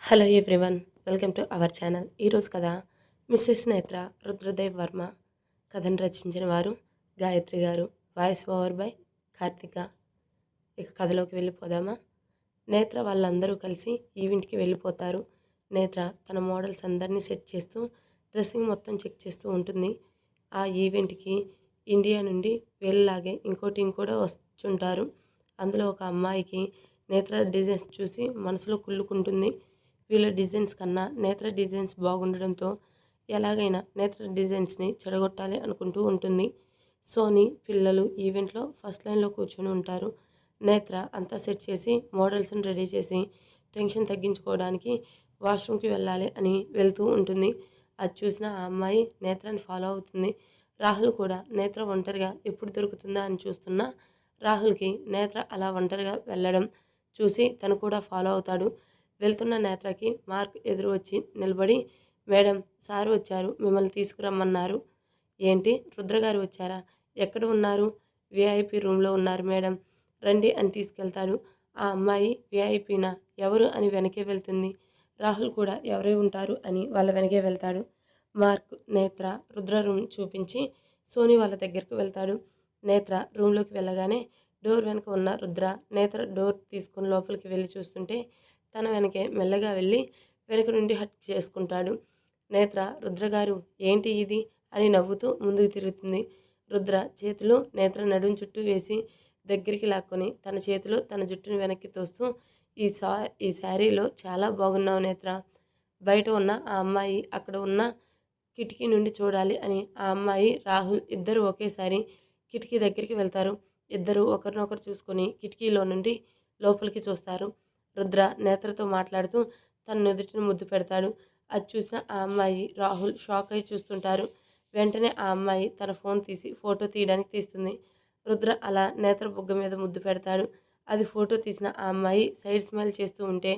Hello everyone, welcome to our channel. ఈరోజు కథ missus Netra, Rudradev Varma. కథను రచించిన వారు గాయత్రి గారు. Voice over by Karthika. ఇక కథలోకి వెళ్ళిపోదామా? నేత్ర వాళ్ళందరూ కలిసి ఈవెంట్కి వెళ్ళిపోతారు. నేత్ర తన మోడల్స్ అందరినీ సెట్ చేస్తూ డ్రెస్సింగ్ మొత్తం చెక్ చేస్తూ ఉంటుంది. ఆ ఈవెంట్కి ఇండియా నుండి వీళ్ళలాగే ఇంకో టీం కూడా వస్తుంటారు. అందులో ఒక అమ్మాయికి నేత్ర డిజైన్స్ చూసి మనసులో కుళ్ళుకుంటుంది. వీళ్ళ డిజైన్స్ కన్నా నేత్ర డిజైన్స్ బాగుండడంతో ఎలాగైనా నేత్ర డిజైన్స్ని చెడగొట్టాలి అనుకుంటూ ఉంటుంది. సోనీ పిల్లలు ఈవెంట్లో ఫస్ట్ లైన్లో కూర్చొని ఉంటారు. నేత్ర అంతా సెట్ చేసి మోడల్స్ని రెడీ చేసి టెన్షన్ తగ్గించుకోవడానికి వాష్రూమ్కి వెళ్ళాలి అని వెళ్తూ ఉంటుంది. అది చూసిన ఆ అమ్మాయి నేత్రాన్ని ఫాలో అవుతుంది. రాహుల్ కూడా నేత్ర ఒంటరిగా ఎప్పుడు దొరుకుతుందా అని చూస్తున్నా రాహుల్కి నేత్ర అలా ఒంటరిగా వెళ్ళడం చూసి తను కూడా ఫాలో అవుతాడు. వెళ్తున్న నేత్రకి మార్క్ ఎదురు వచ్చి నిలబడి, మేడం సార్ వచ్చారు, మిమ్మల్ని తీసుకురమ్మన్నారు. ఏంటి, రుద్రగారు వచ్చారా? ఎక్కడ ఉన్నారు? విఐపి రూమ్లో ఉన్నారు మేడం, రండి అని తీసుకెళ్తాడు. ఆ అమ్మాయి విఐపినా, ఎవరు అని వెనకే వెళ్తుంది. రాహుల్ కూడా ఎవరే ఉంటారు అని వాళ్ళ వెనకే వెళ్తాడు. మార్క్ నేత్ర రుద్ర రూమ్ చూపించి సోనీ వాళ్ళ దగ్గరకు వెళ్తాడు. నేత్ర రూమ్లోకి వెళ్ళగానే డోర్ వెనక ఉన్న రుద్ర నేత్ర డోర్ తీసుకుని లోపలికి వెళ్ళి చూస్తుంటే తన వెనకే మెల్లగా వెళ్ళి వెనక నుండి హట్ చేసుకుంటాడు. నేత్ర రుద్రగారు ఏంటి ఇది అని నవ్వుతూ ముందుకు తిరుగుతుంది. రుద్ర చేతులు నేత్ర నడుం చుట్టూ వేసి దగ్గరికి లాక్కొని తన చేతిలో తన జుట్టును వెనక్కి తోస్తూ ఈ శారీలో చాలా బాగున్నావు నేత్ర. బయట ఉన్న ఆ అమ్మాయి అక్కడ ఉన్న కిటికీ నుండి చూడాలి అని ఆ అమ్మాయి రాహుల్ ఇద్దరు ఒకేసారి కిటికీ దగ్గరికి వెళ్తారు. ఇద్దరు ఒకరినొకరు చూసుకొని కిటికీలో నుండి లోపలికి చూస్తారు. రుద్ర నేత్రతో మాట్లాడుతూ తన నుదుటిని ముద్దు పెడతాడు. అది చూసిన ఆ అమ్మాయి రాహుల్ షాక్ అయి చూస్తుంటారు. వెంటనే ఆ అమ్మాయి తన ఫోన్ తీసి ఫోటో తీయడానికి తీస్తుంది. రుద్ర అలా నేత్ర బుగ్గ మీద ముద్దు పెడతాడు. అది ఫోటో తీసిన ఆ అమ్మాయి సైడ్ స్మైల్ చేస్తూ ఉంటే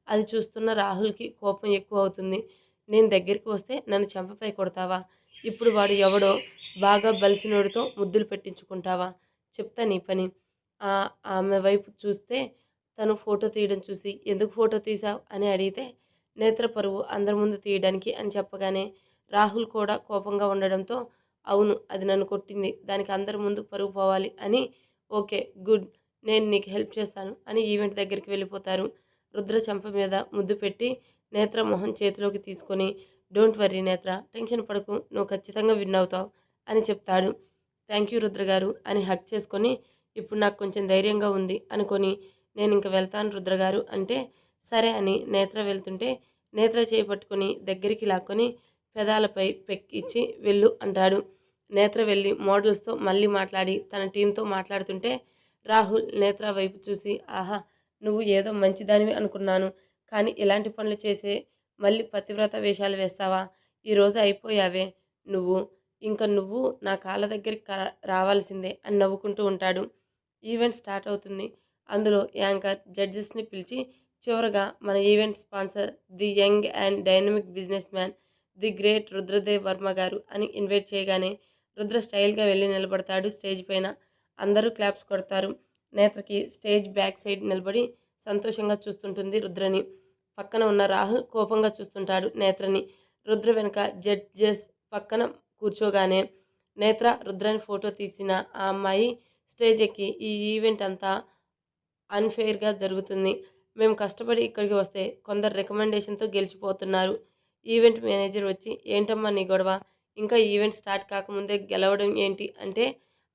అది చూస్తున్న రాహుల్కి కోపం ఎక్కువ అవుతుంది. నేను దగ్గరికి వస్తే నన్ను చెంపపై కొడతావా? ఇప్పుడు వాడు ఎవడో బాగా బలిసినోడితో ముద్దులు పెట్టించుకుంటావా? చెప్తా నీ పని. ఆమె వైపు చూస్తే తను ఫోటో తీయడం చూసి ఎందుకు ఫోటో తీసావు అని అడిగితే నేత్ర పరువు అందరి ముందు తీయడానికి అని చెప్పగానే రాహుల్ కూడా కోపంగా ఉండడంతో అవును, అది నన్ను కొట్టింది, దానికి అందరి ముందు పరుగు పోవాలి అని, ఓకే గుడ్, నేను నీకు హెల్ప్ చేస్తాను అని ఈవెంట్ దగ్గరికి వెళ్ళిపోతారు. రుద్ర చెంప మీద ముద్దు పెట్టి నేత్ర మొహం చేతిలోకి తీసుకొని డోంట్ వర్రీ నేత్ర, టెన్షన్ పడకు, నువ్వు ఖచ్చితంగా విన్ అవుతావు అని చెప్తాడు. థ్యాంక్ యూ రుద్ర గారు అని హక్ చేసుకొని ఇప్పుడు నాకు కొంచెం ధైర్యంగా ఉంది అనుకొని నేను ఇంక వెళ్తాను రుద్రగారు అంటే సరే అని నేత్ర వెళ్తుంటే నేత్ర చేయి పట్టుకొని దగ్గరికి లాక్కొని పెదాలపై పెక్కిచ్చి వెళ్ళు అంటాడు. నేత్ర వెళ్ళి మోడల్స్తో మళ్ళీ మాట్లాడి తన టీంతో మాట్లాడుతుంటే రాహుల్ నేత్ర వైపు చూసి ఆహా, నువ్వు ఏదో మంచిదానివి అనుకున్నాను, కానీ ఇలాంటి పనులు చేసే మళ్ళీ పతివ్రత వేషాలు వేస్తావా? ఈరోజు అయిపోయావే నువ్వు, ఇంకా నువ్వు నా కాళ్ళ దగ్గరికి రావాల్సిందే అని నవ్వుకుంటూ ఉంటాడు. ఈవెంట్ స్టార్ట్ అవుతుంది. అందులో యాంకర్ జడ్జెస్ని పిలిచి చివరగా మన event sponsor the young and dynamic businessman the great Rudradev Varma గారు అని ఇన్వైట్ చేయగానే రుద్ర స్టైల్గా వెళ్ళి నిలబడతాడు స్టేజ్ పైన. అందరూ క్లాప్స్ కొడతారు. నేత్రకి స్టేజ్ బ్యాక్ సైడ్ నిలబడి సంతోషంగా చూస్తుంటుంది రుద్రని. పక్కన ఉన్న రాహుల్ కోపంగా చూస్తుంటాడు నేత్రని. రుద్ర వెనుక జడ్జెస్ పక్కన కూర్చోగానే నేత్ర రుద్రని ఫోటో తీసిన ఆ అమ్మాయి స్టేజ్ ఎక్కి ఈ ఈవెంట్ అంతా అన్ఫెయిర్గా జరుగుతుంది, మేము కష్టపడి ఇక్కడికి వస్తే కొందరు రికమెండేషన్తో గెలిచిపోతున్నారు. ఈవెంట్ మేనేజర్ వచ్చి ఏంటమ్మా నీ గొడవ, ఇంకా ఈవెంట్ స్టార్ట్ కాకముందే గెలవడం ఏంటి అంటే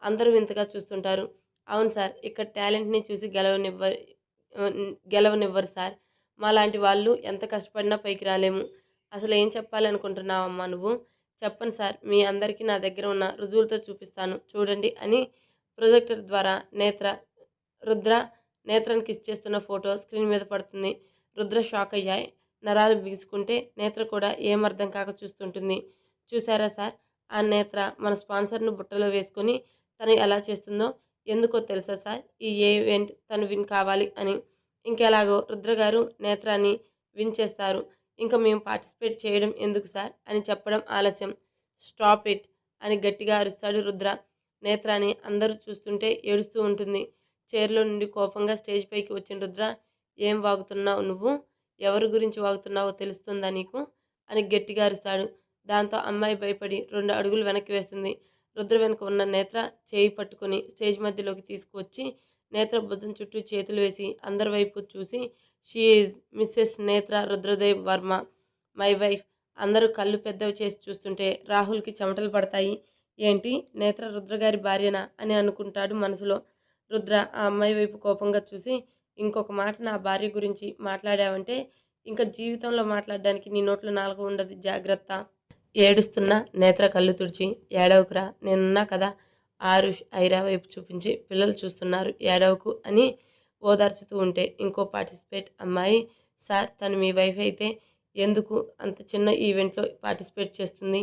అందరూ వింతగా చూస్తుంటారు. అవును సార్, ఇక్కడ టాలెంట్ని చూసి గెలవనివ్వరు సార్, మాలాంటి వాళ్ళు ఎంత కష్టపడినా పైకి రాలేము. అసలు ఏం చెప్పాలనుకుంటున్నావమ్మా నువ్వు? చెప్పను సార్, మీ అందరికీ నా దగ్గర ఉన్న రుజువులతో చూపిస్తాను చూడండి అని ప్రొజెక్టర్ ద్వారా రుద్ర నేత్రని కిస్ చేస్తున్న ఫోటో స్క్రీన్ మీద పడుతుంది. రుద్ర షాక్ అయ్యాయి. నరాలు బిగుసుకుంటే నేత్ర కూడా ఏం అర్థం కాక చూస్తుంటుంది. చూసారా సార్, ఆ నేత్ర మన స్పాన్సర్ను బుట్టలో వేసుకొని తను ఎలా చేస్తుందో. ఎందుకో తెలుసా సార్, ఈ ఈవెంట్ తను విన్ కావాలి అని. ఇంకెలాగో రుద్రగారు నేత్రాన్ని విన్ చేస్తారు, ఇంకా మేము పార్టిసిపేట్ చేయడం ఎందుకు సార్ అని చెప్పడం ఆలస్యం. స్టాప్ ఇట్ అని గట్టిగా అరుస్తాడు రుద్ర. నేత్రాన్ని అందరూ చూస్తుంటే ఏడుస్తూ ఉంటుంది. చైర్లో నుండి కోపంగా స్టేజ్ పైకి వచ్చిన రుద్ర, ఏం వాగుతున్నావు నువ్వు? ఎవరి గురించి వాగుతున్నావో తెలుస్తుందా నీకు అని గట్టిగా అరుస్తాడు. దాంతో అమ్మాయి భయపడి 2 అడుగులు వెనక్కి వేస్తుంది. రుద్ర వెనుక ఉన్న నేత్ర చేయి పట్టుకొని స్టేజ్ మధ్యలోకి తీసుకువచ్చి నేత్ర భుజం చుట్టూ చేతులు వేసి అందరి వైపు చూసి she is Mrs Netra Rudradev Varma, my wife. అందరూ కళ్ళు పెద్దవి చేసి చూస్తుంటే రాహుల్కి చెమటలు పడతాయి. ఏంటి, నేత్ర రుద్రగారి భార్యనా అని అనుకుంటాడు మనసులో. రుద్ర ఆ అమ్మాయి వైపు కోపంగా చూసి, ఇంకొక మాట నా భార్య గురించి మాట్లాడావంటే ఇంకా జీవితంలో మాట్లాడడానికి నీ నోట్లో నాలుక ఉండదు, జాగ్రత్త. ఏడుస్తున్న నేత్ర కళ్ళు తుడిచి, ఏడవకురా నేనున్నా కదా. ఆరుష్ ఐరా వైపు చూపించి, పిల్లలు చూస్తున్నారు ఏడవకు అని ఓదార్చుతూ ఉంటే ఇంకో పార్టిసిపేట్ అమ్మాయి, సార్ తను మీ వైఫ్ అయితే ఎందుకు అంత చిన్న ఈవెంట్లో పార్టిసిపేట్ చేస్తుంది?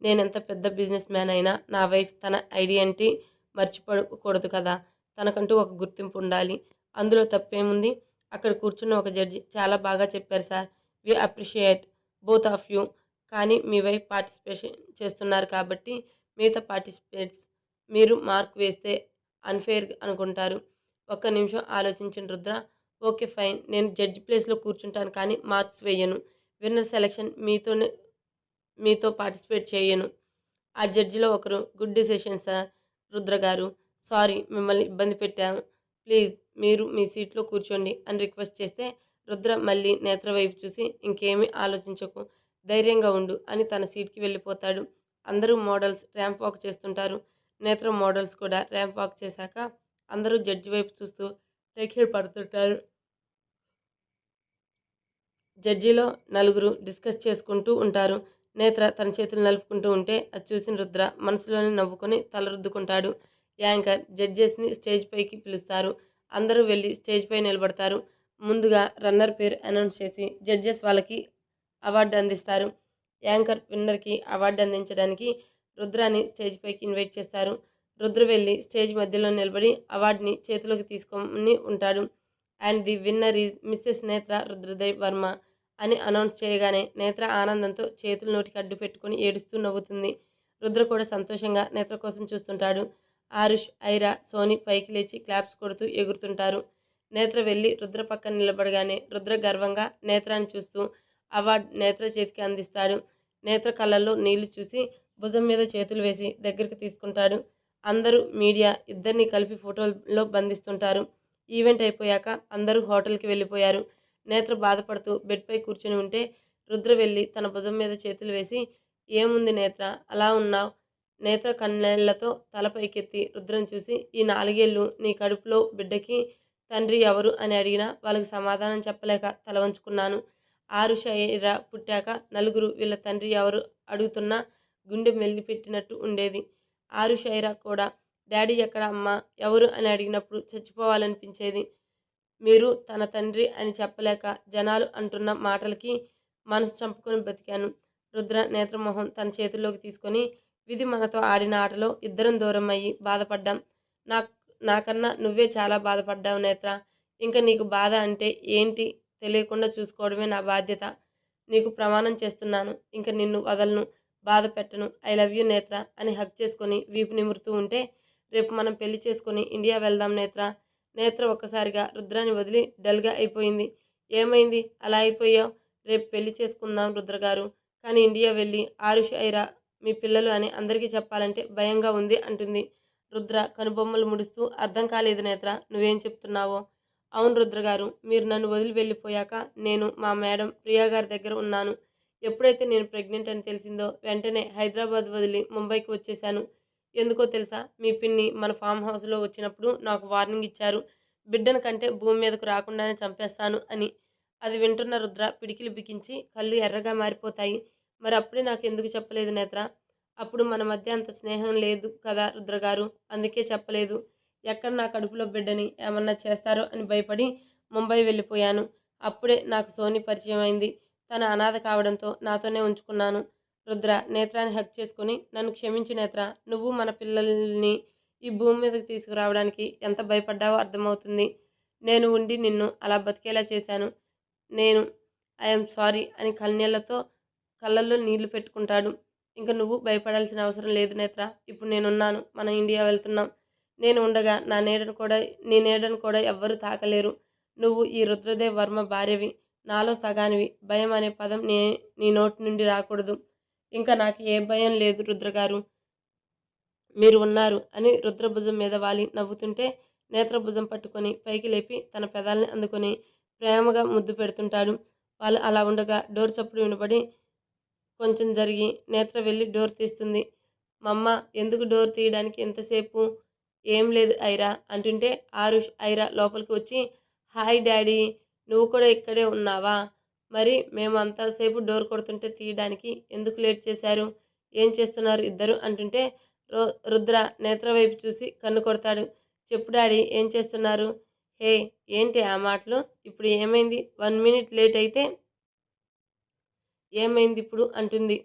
నేనెంత పెద్ద బిజినెస్ మ్యాన్ అయినా నా వైఫ్ తన ఐడెంటిటీ మర్చిపోకూడదు కదా. తనకంటూ ఒక గుర్తింపు ఉండాలి. అందులో తప్పేముంది? అక్కడ కూర్చున్న ఒక జడ్జి చాలా బాగా చెప్పారు sir, we appreciate both of you. కానీ మీ వైఫ్ పార్టిసిపేషన్ చేస్తున్నారు కాబట్టి మిగతా పార్టిసిపేట్స్ మీరు మార్క్ వేస్తే అన్ఫేర్ అనుకుంటారు. ఒక్క నిమిషం ఆలోచించిన రుద్ర, ఓకే ఫైన్, నేను జడ్జి ప్లేస్లో కూర్చుంటాను కానీ మార్క్స్ వేయను. విన్నర్ సెలెక్షన్ మీతో పార్టిసిపేట్ చేయను. ఆ జడ్జిలో ఒకరు, గుడ్ డిసిషన్ సార్ రుద్ర గారు, సారీ మిమ్మల్ని ఇబ్బంది పెట్టాము, ప్లీజ్ మీరు మీ సీట్లో కూర్చోండి అని రిక్వెస్ట్ చేస్తే రుద్ర మళ్ళీ నేత్ర వైపు చూసి, ఇంకేమీ ఆలోచించకు, ధైర్యంగా ఉండు అని తన సీట్కి వెళ్ళిపోతాడు. అందరూ మోడల్స్ ర్యాంప్ వాక్ చేస్తుంటారు. నేత్ర మోడల్స్ కూడా ర్యాంప్ వాక్ చేశాక అందరూ జడ్జి వైపు చూస్తూ దగ్గర పడుతుంటారు. జడ్జిలో నలుగురు డిస్కస్ చేసుకుంటూ ఉంటారు. నేత్ర తన చేతులు నలుపుకుంటూ ఉంటే అది చూసిన రుద్ర మనసులోనే నవ్వుకొని తల రుద్దుకుంటాడు. యాంకర్ జడ్జెస్ని స్టేజ్ పైకి పిలుస్తారు. అందరూ వెళ్ళి స్టేజ్ పై నిలబడతారు. ముందుగా రన్నర్ పేరు అనౌన్స్ చేసి జడ్జెస్ వాళ్ళకి అవార్డు అందిస్తారు. యాంకర్ విన్నర్కి అవార్డు అందించడానికి రుద్రాని స్టేజ్ పైకి ఇన్వైట్ చేస్తారు. రుద్ర వెళ్ళి స్టేజ్ మధ్యలో నిలబడి అవార్డుని చేతిలోకి తీసుకొని ఉంటాడు. And the winner is Mrs Netra Rudradev Varma అని అనౌన్స్ చేయగానే నేత్ర ఆనందంతో చేతులు నోటికి అడ్డు పెట్టుకొని ఏడుస్తూ నవ్వుతుంది. రుద్ర కూడా సంతోషంగా నేత్ర కోసం చూస్తుంటాడు. ఆరుష్, ఐరా, సోని పైకి లేచి క్లాప్స్ కొడుతూ ఎగురుతుంటారు. నేత్ర వెళ్ళి రుద్ర పక్కన నిలబడగానే రుద్ర గర్వంగా నేత్రాన్ని చూస్తూ అవార్డు నేత్ర చేతికి అందిస్తాడు. నేత్ర కళ్ళల్లో నీళ్లు చూసి భుజం మీద చేతులు వేసి దగ్గరికి తీసుకుంటాడు. అందరూ మీడియా ఇద్దరిని కలిపి ఫోటోలో బంధిస్తుంటారు. ఈవెంట్ అయిపోయాక అందరూ హోటల్కి వెళ్ళిపోయారు. నేత్ర బాధపడుతూ బెడ్పై కూర్చుని ఉంటే రుద్ర వెళ్ళి తన భుజం మీద చేతులు వేసి, ఏముంది నేత్ర అలా ఉన్నావు? నేత్ర కన్నీళ్లతో తల పైకెత్తి రుద్రను చూసి, ఈ 4 ఏళ్ళు నీ కడుపులో బిడ్డకి తండ్రి ఎవరు అని అడిగినా వాళ్ళకి సమాధానం చెప్పలేక తల వంచుకున్నాను. ఆరుషైరా పుట్టాక నలుగురు వీళ్ళ తండ్రి ఎవరు అడుగుతున్నా గుండె మెల్లిపెట్టినట్టు ఉండేది. ఆరుషైరా కూడా డాడీ ఎక్కడ, అమ్మ ఎవరు అని అడిగినప్పుడు చచ్చిపోవాలనిపించేది. మీరు తన తండ్రి అని చెప్పలేక జనాలు అంటున్న మాటలకి మనసు చంపుకొని బతికాను. రుద్ర నేత్రమోహం తన చేతుల్లోకి తీసుకొని, విధి మనతో ఆడిన ఆటలో ఇద్దరం దూరం అయ్యి బాధపడ్డాం. నా నాకన్నా నువ్వే చాలా బాధపడ్డావు నేత్ర. ఇంకా నీకు బాధ అంటే ఏంటి తెలియకుండా చూసుకోవడమే నా బాధ్యత. నీకు ప్రమాణం చేస్తున్నాను, ఇంక నిన్ను వదలను, బాధ పెట్టను. ఐ లవ్ యూ నేత్ర అని హగ్ చేసుకొని వీపు నిమురుతూ ఉంటే, రేపు మనం పెళ్లి చేసుకొని ఇండియా వెళ్దాం నేత్ర. నేత్ర ఒక్కసారిగా రుద్రాని వదిలి డల్గా అయిపోయింది. ఏమైంది అలా అయిపోయావు? రేపు పెళ్లి చేసుకుందాం రుద్రగారు, కానీ ఇండియా వెళ్ళి ఆరుష్, ఐరా మీ పిల్లలు అని అందరికీ చెప్పాలంటే భయంగా ఉంది అంటుంది. రుద్ర కనుబొమ్మలు ముడుస్తూ, అర్థం కాలేదు నేత్ర, నువ్వేం చెప్తున్నావో? అవును రుద్రగారు, మీరు నన్ను వదిలి వెళ్ళిపోయాక నేను మా మేడం ప్రియా గారి దగ్గర ఉన్నాను. ఎప్పుడైతే నేను ప్రెగ్నెంట్ అని తెలిసిందో వెంటనే హైదరాబాద్ వదిలి ముంబైకి వచ్చేశాను. ఎందుకో తెలుసా? మీ పిన్ని మన ఫామ్ హౌస్లో వచ్చినప్పుడు నాకు వార్నింగ్ ఇచ్చారు, బిడ్డను కంటే భూమి మీదకు రాకుండానే చంపేస్తాను అని. అది వింటున్న రుద్ర పిడికిలి బిగించి కళ్ళు ఎర్రగా మారిపోతాయి. మరి అప్పుడే నాకు ఎందుకు చెప్పలేదు నేత్ర? అప్పుడు మన మధ్య అంత స్నేహం లేదు కదా రుద్రగారు, అందుకే చెప్పలేదు. ఎక్కడ నా కడుపులో బిడ్డని ఏమన్నా చేస్తారో అని భయపడి ముంబై వెళ్ళిపోయాను. అప్పుడే నాకు సోని పరిచయం అయింది. తన అనాథ కావడంతో నాతోనే ఉంచుకున్నాను. రుద్ర నేత్రాన్ని హక్ చేసుకుని, నన్ను క్షమించు నేత్ర, నువ్వు మన పిల్లల్ని ఈ భూమి మీదకి తీసుకురావడానికి ఎంత భయపడ్డావో అర్థమవుతుంది. నేను ఉండి నిన్ను అలా బతికేలా చేశాను. నేను ఐఎమ్ సారీ అని కళ్ళల్లో నీళ్లు పెట్టుకుంటాడు. ఇంక నువ్వు భయపడాల్సిన అవసరం లేదు నేత్ర, ఇప్పుడు నేనున్నాను, మనం ఇండియా వెళ్తున్నాం. నేను ఉండగా నీ నీడను కూడా ఎవ్వరూ తాకలేరు. నువ్వు ఈ రుద్రదేవ్ వర్మ భార్యవి. నాలో సగానివి. భయం అనే పదం నీ నోటి నుండి రాకూడదు. ఇంకా నాకు ఏ భయం లేదు రుద్రగారు. మీరు ఉన్నారు అని రుద్ర భుజం మీద వాలి నవ్వుతుంటే నేత్ర భుజం పట్టుకొని పైకి లేపి తన పెదాల్ని అందుకొని ప్రేమగా ముద్దు పెడుతుంటాడు. వాళ్ళు అలా ఉండగా డోర్ చప్పుడు వినబడి కొంచెం జరిగి నేత్ర వెళ్ళి డోర్ తీస్తుంది. మమ్మ ఎందుకు డోర్ తీయడానికి ఎంతసేపు? ఏం లేదు ఐరా అంటుంటే ఆరుష్ ఐరా లోపలికి వచ్చి హాయ్ డాడీ, నువ్వు కూడా ఇక్కడే ఉన్నావా? మరి మేము అంతసేపు డోర్ కొడుతుంటే తీయడానికి ఎందుకు లేట్ చేశారు? ఏం చేస్తున్నారు ఇద్దరు అంటుంటే రుద్ర నేత్ర వైపు చూసి కన్ను కొడతాడు. చెప్పు డాడీ ఏం చేస్తున్నారు? హే ఏంటి ఆ మాటలు? ఇప్పుడు ఏమైంది? 1 మినిట్ లేట్ అయితే ఏమైంది ఇప్పుడు అంటుంది.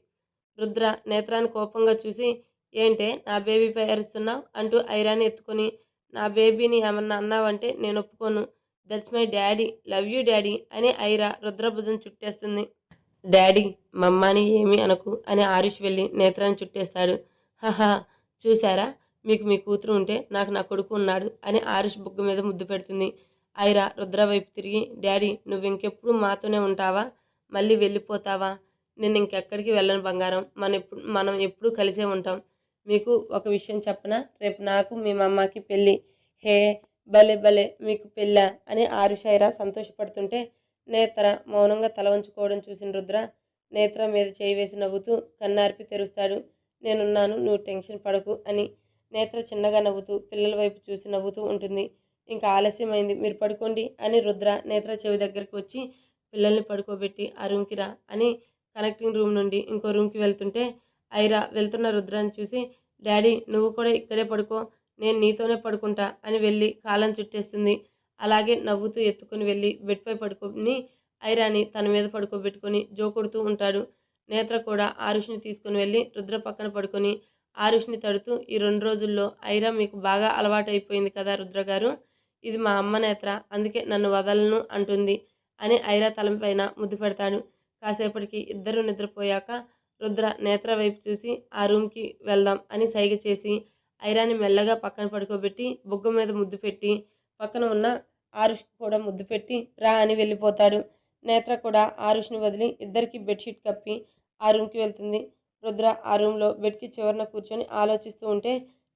రుద్ర నేత్రాన్ని కోపంగా చూసి ఏంటే నా బేబీపై అరుస్తున్నావు అంటూ ఐరాని ఎత్తుకొని నా బేబీని ఏమన్నా అన్నావంటే నేను ఒప్పుకోను. That's my daddy, love you daddy అని ఐరా రుద్ర భుజం చుట్టేస్తుంది. డాడీ మమ్మాని ఏమీ అనకు అని ఆరుష్ వెళ్ళి నేత్రాన్ని చుట్టేస్తాడు. హహా చూసారా, మీకు మీ కూతురు ఉంటే నాకు నా కొడుకు ఉన్నాడు అని ఆరుష్ బుగ్గ మీద ముద్దు పెడుతుంది. ఐరా రుద్ర వైపు తిరిగి డాడీ నువ్వు ఇంకెప్పుడు మాతోనే ఉంటావా? మళ్ళీ వెళ్ళిపోతావా? నేను ఇంకెక్కడికి వెళ్ళను బంగారం. మనం ఎప్పుడూ కలిసే ఉంటాం. మీకు ఒక విషయం చెప్పనా? రేపు నాకు మీ మమ్మకి పెళ్ళి. హే భలే భలే మీకు పెళ్ళా అని ఆరుష్ ఐరా సంతోషపడుతుంటే నేత్ర మౌనంగా తల వంచుకోవడం చూసిన రుద్ర నేత్ర మీద చేయి వేసి నవ్వుతూ కన్నార్పి తెరుస్తాడు. నేనున్నాను, నువ్వు టెన్షన్ పడకు అని. నేత్ర చిన్నగా నవ్వుతూ పిల్లల వైపు చూసి నవ్వుతూ ఉంటుంది. ఇంకా ఆలస్యమైంది, మీరు పడుకోండి అని రుద్ర నేత్ర చెవి దగ్గరికి వచ్చి పిల్లల్ని పడుకోబెట్టి ఆ రూమ్కి రా అని కనెక్టింగ్ రూమ్ నుండి ఇంకో రూమ్కి వెళ్తుంటే ఐరా వెళ్తున్న రుద్రాన్ని చూసి డాడీ నువ్వు కూడా ఇక్కడే పడుకో, నేను నీతోనే పడుకుంటా అని వెళ్ళి కాలం చుట్టేస్తుంది. అలాగే నవ్వుతూ ఎత్తుకుని వెళ్ళి బెడ్పై పడుకొని ఐరాని తన మీద పడుకోబెట్టుకొని జో కొడుతూ ఉంటాడు. నేత్ర కూడా ఆరుష్ని తీసుకుని వెళ్ళి రుద్ర పక్కన పడుకొని ఆరుష్ని తడుతూ ఈ 2 రోజుల్లో ఐరా మీకు బాగా అలవాటైపోయింది కదా రుద్రగారు, ఇది మా అమ్మ నేత్ర, అందుకే నన్ను వదలను అంటుంది అని ఐరా తలపైన ముద్దు పెడతాడు. కాసేపటికి ఇద్దరు నిద్రపోయాక రుద్ర నేత్ర వైపు చూసి ఆ రూమ్కి వెళ్దాం అని సైగ చేసి ఐరాని మెల్లగా పక్కన పడుకోబెట్టి బుగ్గ మీద ముద్దు పెట్టి పక్కన ఉన్న ఆరుష్కి కూడా ముద్దు పెట్టి రా అని వెళ్ళిపోతాడు. నేత్ర కూడా ఆరుష్ని వదిలి ఇద్దరికి బెడ్షీట్ కప్పి ఆ రూమ్కి వెళ్తుంది. రుద్ర ఆ రూమ్లో బెడ్కి చివరన కూర్చొని ఆలోచిస్తూ ఉంటే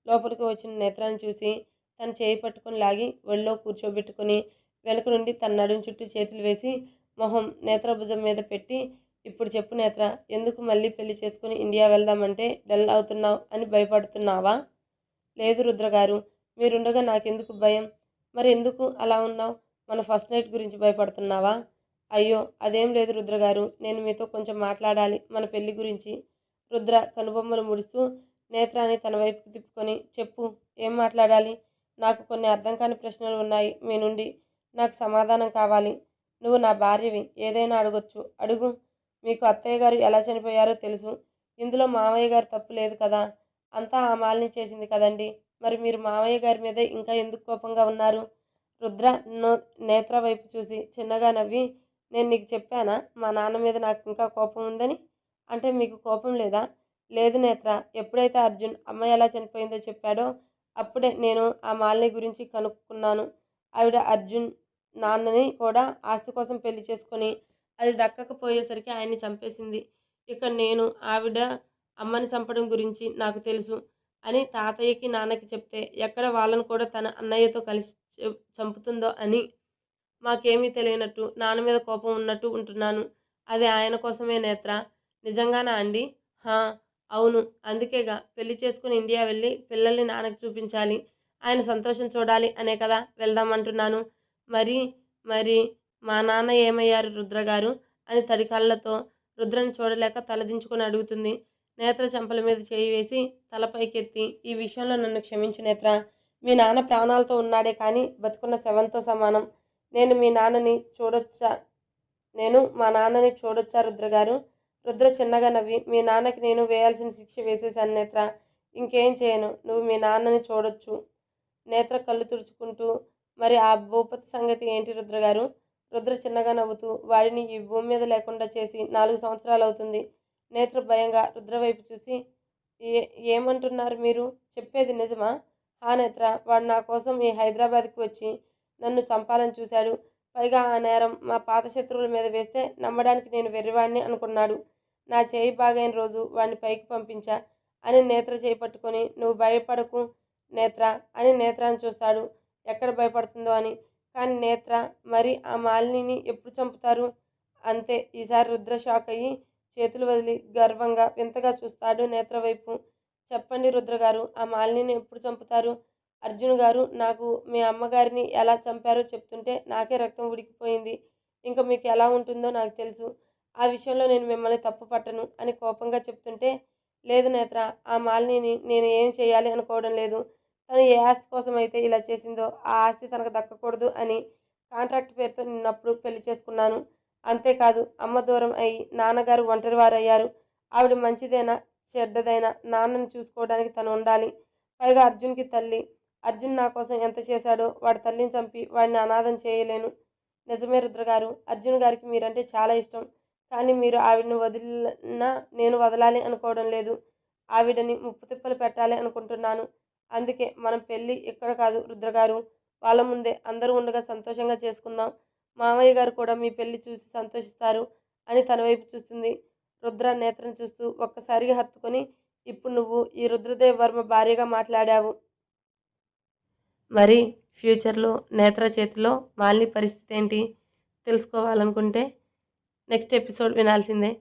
లోపలికి వచ్చిన నేత్రాన్ని చూసి తన చేయి పట్టుకొని లాగి ఒళ్ళో కూర్చోబెట్టుకొని వెనుక నుండి తన నడుం చుట్టూ చేతులు వేసి మొహం నేత్ర భుజం మీద పెట్టి ఇప్పుడు చెప్పు నేత్ర, ఎందుకు మళ్ళీ పెళ్లి చేసుకుని ఇండియా వెళ్దామంటే డల్ అవుతున్నావు అని భయపడుతున్నావా? లేదు రుద్రగారు, మీరుండగా నాకెందుకు భయం? మరి ఎందుకు అలా ఉన్నావు? మన ఫస్ట్ నైట్ గురించి భయపడుతున్నావా? అయ్యో అదేం లేదు రుద్రగారు, నేను మీతో కొంచెం మాట్లాడాలి మన పెళ్లి గురించి. రుద్ర కనుబొమ్మలు ముడుస్తూ నేత్రాన్ని తన వైపుకు తిప్పుకొని చెప్పు, ఏం మాట్లాడాలి? నాకు కొన్ని అర్థం కాని ప్రశ్నలు ఉన్నాయి మీ నుండి, నాకు సమాధానం కావాలి. నువ్వు నా భార్యవి, ఏదైనా అడగొచ్చు, అడుగు. మీకు అత్తయ్య గారు ఎలా చనిపోయారో తెలుసు, ఇందులో మామయ్య గారు తప్పు లేదు కదా, అంతా ఆ మాలిని చేసింది కదండి, మరి మీరు మామయ్య గారి మీద ఇంకా ఎందుకు కోపంగా ఉన్నారు? రుద్ర నేత్ర వైపు చూసి చిన్నగా నవ్వి నేను నీకు చెప్పానా మా నాన్న మీద నాకు ఇంకా కోపం ఉందని? అంటే మీకు కోపం లేదా? లేదు నేత్ర, ఎప్పుడైతే అర్జున్ అమ్మ ఎలా చనిపోయిందో చెప్పాడో అప్పుడే నేను ఆ మాలిని గురించి కనుక్కున్నాను. ఆవిడ అర్జున్ నాన్నని కూడా ఆస్తి కోసం పెళ్లి చేసుకొని అది దక్కకపోయేసరికి ఆయన్ని చంపేసింది. ఇక నేను ఆవిడ అమ్మని చంపడం గురించి నాకు తెలుసు అని తాతయ్యకి నాన్నకి చెప్తే ఎక్కడ వాళ్ళను కూడా తన అన్నయ్యతో కలిసి చంపుతుందో అని మాకేమీ తెలియనట్టు నాన్న మీద కోపం ఉన్నట్టు ఉంటున్నాను. అది ఆయన కోసమే నేత్ర. నిజంగానా అండి? హా అవును, అందుకేగా పెళ్లి చేసుకుని ఇండియా వెళ్ళి పిల్లల్ని నాన్నకి చూపించాలి, ఆయన సంతోషం చూడాలి అనే కదా వెళ్దామంటున్నాను. మరి మరి మా నాన్న ఏమయ్యారు రుద్రగారు అని తడి కళ్ళతో రుద్రని చూడలేక తలదించుకొని అడుగుతుంది. నేత్ర చెంపల మీద చేయి వేసి తల పైకెత్తి ఈ విషయంలో నన్ను క్షమించు నేత్ర, మీ నాన్న ప్రాణాలతో ఉన్నాడే కానీ బతుకున్న శవంతో సమానం. నేను మీ నాన్నని చూడొచ్చా నేను మా నాన్నని చూడొచ్చా రుద్రగారు? రుద్ర చిన్నగా నవ్వి మీ నాన్నకి నేను వేయాల్సిన శిక్ష వేసేశాను నేత్ర, ఇంకేం చేయను, నువ్వు మీ నాన్నని చూడొచ్చు. నేత్ర కళ్ళు తుడుచుకుంటూ మరి ఆ భూపతి సంగతి ఏంటి రుద్రగారు? రుద్ర చిన్నగా నవ్వుతూ వాడిని ఈ భూమి మీద లేకుండా చేసి 4 సంవత్సరాలు అవుతుంది. నేత్ర భయంగా రుద్ర వైపు చూసి ఏ ఏమంటున్నారు మీరు? చెప్పేది నిజమా? హా నేత్ర, వాడు నా కోసం ఈ హైదరాబాద్కి వచ్చి నన్ను చంపాలని చూశాడు. పైగా ఆ నేరం మా పాత శత్రువుల మీద వేస్తే నమ్మడానికి నేను వెర్రివాడిని అనుకున్నాడు. నా చేయి బాగైన రోజు వాడిని పైకి పంపించా అని నేత్ర చేయి పట్టుకొని, నువ్వు భయపడకు నేత్ర అని నేత్రాన్ని చూస్తాడు. ఎక్కడ భయపడుతుందో అని. కానీ నేత్ర మరి ఆ మాలినిని ఎప్పుడు చంపుతారు? అంతే. ఈసారి రుద్ర షాక్ అయ్యి చేతులు వదిలి గర్వంగా వింతగా చూస్తాడు నేత్ర వైపు. చెప్పండి రుద్రగారు, ఆ మాలినిని ఎప్పుడు చంపుతారు? అర్జున్ గారు నాకు మీ అమ్మగారిని ఎలా చంపారో చెప్తుంటే నాకే రక్తం ఉడికిపోయింది. ఇంక మీకు ఎలా ఉంటుందో నాకు తెలుసు. ఆ విషయంలో నేను మిమ్మల్ని తప్పు పట్టను అని కోపంగా చెప్తుంటే, లేదు నేత్ర, ఆ మాలినిని నేను ఏం చేయాలి అనుకోవడం లేదు. తను ఏ ఆస్తి కోసం అయితే ఇలా చేసిందో ఆ ఆస్తి తనకు దక్కకూడదు అని కాంట్రాక్ట్ పేరుతో నిన్నప్పుడు పెళ్లి చేసుకున్నాను. అంతేకాదు అమ్మ దూరం అయి నాన్నగారు ఒంటరివారయ్యారు. ఆవిడ మంచిదైనా చెడ్డదైనా నాన్నని చూసుకోవడానికి తను ఉండాలి. పైగా అర్జున్‌కి తల్లి. అర్జున్ నా కోసం ఎంత చేశాడో వాడి తల్లిని చంపి వాడిని అనాథం చేయలేను. నిజమే రుద్రగారు, అర్జున్ గారికి మీరంటే చాలా ఇష్టం. కానీ మీరు ఆవిడని వదిలినా నేను వదలాలి అనుకోవడం లేదు. ఆవిడని ముప్పు తిప్పలు పెట్టాలి అనుకుంటున్నాను. అందుకే మనం పెళ్ళి ఇక్కడ కాదు రుద్రగారు, వాళ్ళ ముందే అందరూ ఉండగా సంతోషంగా చేసుకుందాం. మామయ్య గారు కూడా మీ పెళ్లి చూసి సంతోషిస్తారు అని తన వైపు చూస్తుంది. రుద్ర నేత్రం చూస్తూ ఒక్కసారిగా హత్తుకొని, ఇప్పుడు నువ్వు ఈ రుద్రదేవ్ వర్మ భార్యగా మాట్లాడావు. మరి ఫ్యూచర్‌లో నేత్ర చేతిలో మాలిని పరిస్థితి ఏంటి? తెలుసుకోవాలనుకుంటే నెక్స్ట్ ఎపిసోడ్ వినాల్సిందే.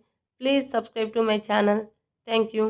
Please subscribe to my channel. Thank you.